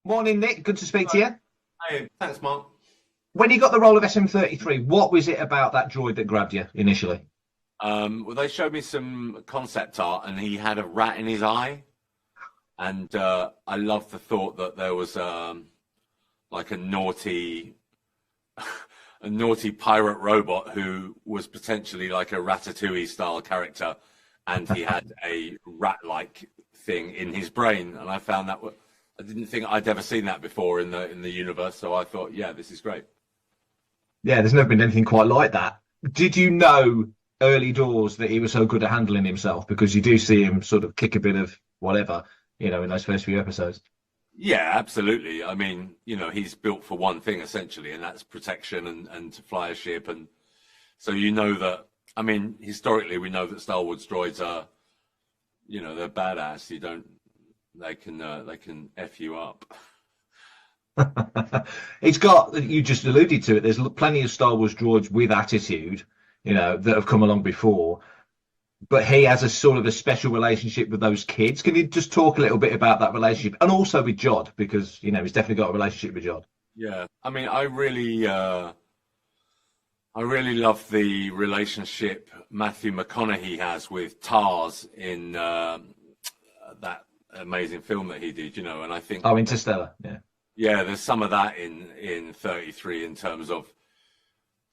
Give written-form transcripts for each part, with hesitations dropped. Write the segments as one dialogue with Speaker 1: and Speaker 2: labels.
Speaker 1: Morning, Nick. Good to speak to you.
Speaker 2: Hey, thanks, Mark.
Speaker 1: When you got the role of SM-33, what was it about that droid that grabbed you initially?
Speaker 2: Well, they showed me some concept art, and he had a rat in his eye, and I loved the thought that there was like a naughty, a naughty pirate robot who was potentially like a Ratatouille style character, and he had a rat-like thing in his brain, and I found that I didn't think I'd ever seen that before in the universe, so I thought, yeah, this is great.
Speaker 1: Yeah, there's never been anything quite like that. Did you know early doors that he was so good at handling himself? Because you do see him sort of kick a bit of whatever, in those first few episodes.
Speaker 2: Yeah, absolutely. I mean, he's built for one thing essentially, and that's protection and to fly a ship. And so that, I mean, historically, we know that Star Wars droids are, they're badass. They can F you up.
Speaker 1: It's got, you just alluded to it, there's plenty of Star Wars droids with attitude, that have come along before. But he has a sort of a special relationship with those kids. Can you just talk a little bit about that relationship, and also with Jod, because he's definitely got a relationship with Jod.
Speaker 2: Yeah, I mean, I really love the relationship Matthew McConaughey has with Tars in that amazing film that he did. And I think
Speaker 1: Interstellar.
Speaker 2: Yeah, there's some of that in 33 in terms of,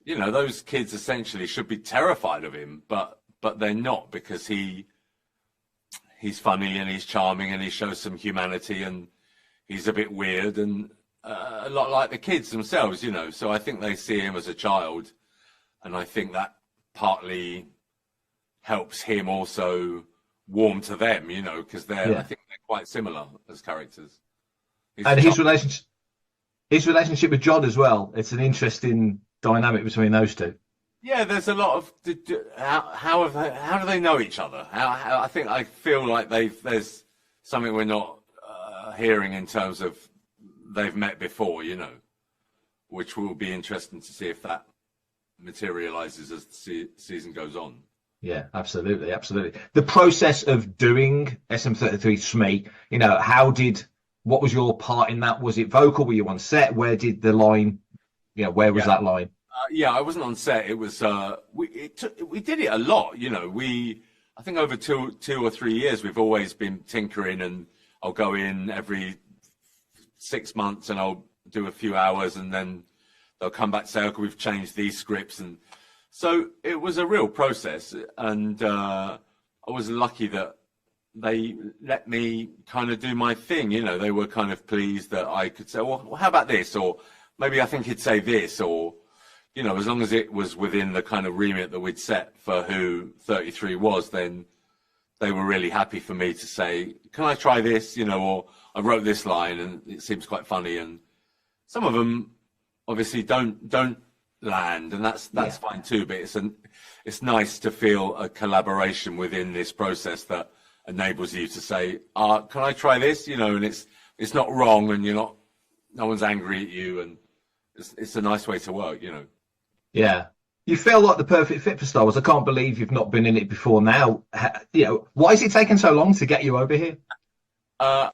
Speaker 2: those kids essentially should be terrified of him, but they're not, because he's funny and he's charming and he shows some humanity and he's a bit weird and a lot like the kids themselves, So I think they see him as a child, and I think that partly helps him also warm to them, because I think they're quite similar as characters.
Speaker 1: And his relationship with John as well. It's an interesting dynamic between those two.
Speaker 2: Yeah, there's a lot of how do they know each other? I feel like there's something we're not hearing in terms of they've met before, which will be interesting to see if that materializes as the season goes on.
Speaker 1: Yeah, absolutely. The process of doing SM-33 SME, what was your part in that? Was it vocal? Were you on set? Where did the line, where was that line?
Speaker 2: I wasn't on set. It was, we did it a lot, I think over two or 3 years, we've always been tinkering, and I'll go in every 6 months and I'll do a few hours, and then they'll come back and say, okay, we've changed these scripts. And so it was a real process. And I was lucky that they let me kind of do my thing. They were kind of pleased that I could say, well, how about this? Or maybe I think he'd say this, or, as long as it was within the kind of remit that we'd set for who 33 was, then they were really happy for me to say, can I try this? Or I wrote this line and it seems quite funny. And some of them obviously don't land, and that's fine too. But it's nice to feel a collaboration within this process that enables you to say, can I try this? And it's not wrong, and no one's angry at you, and it's a nice way to work,
Speaker 1: Yeah. You feel like the perfect fit for Star Wars. I can't believe you've not been in it before now. Why is it taking so long to get you over here?
Speaker 2: I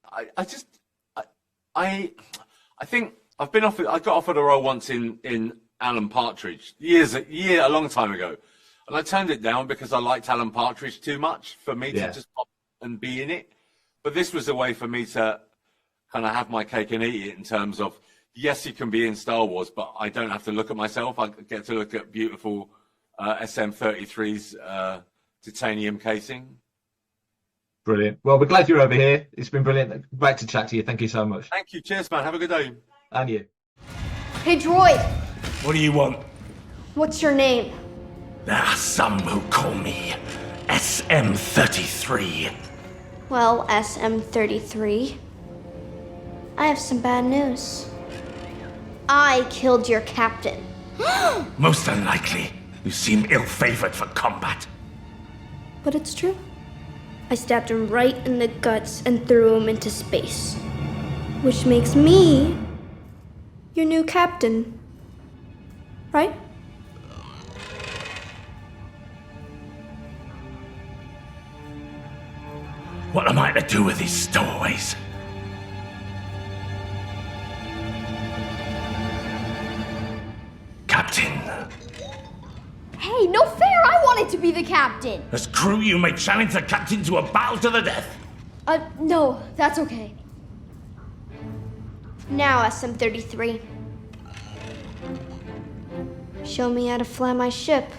Speaker 2: think I've been offered, I got offered a role once in Alan Partridge a long time ago. And I turned it down because I liked Alan Partridge too much for me to just pop and be in it. But this was a way for me to kind of have my cake and eat it, in terms of, yes, you can be in Star Wars, but I don't have to look at myself. I get to look at beautiful SM-33's titanium casing.
Speaker 1: Brilliant. Well, we're glad you're over here. It's been brilliant. Great to chat to you. Thank you so much.
Speaker 2: Thank you. Cheers, man. Have a good day.
Speaker 1: And you.
Speaker 3: Hey, droid.
Speaker 4: What do you want?
Speaker 3: What's your name?
Speaker 4: There are some who call me SM-33.
Speaker 3: Well, SM-33, I have some bad news. I killed your captain.
Speaker 4: Most unlikely. You seem ill-favored for combat.
Speaker 3: But it's true. I stabbed him right in the guts and threw him into space. Which makes me your new captain. Right?
Speaker 4: What am I to do with these stowaways?
Speaker 5: to be the captain.
Speaker 4: As crew, you may challenge the captain to a battle to the death.
Speaker 5: No, that's okay.
Speaker 3: Now, SM-33. Show me how to fly my ship.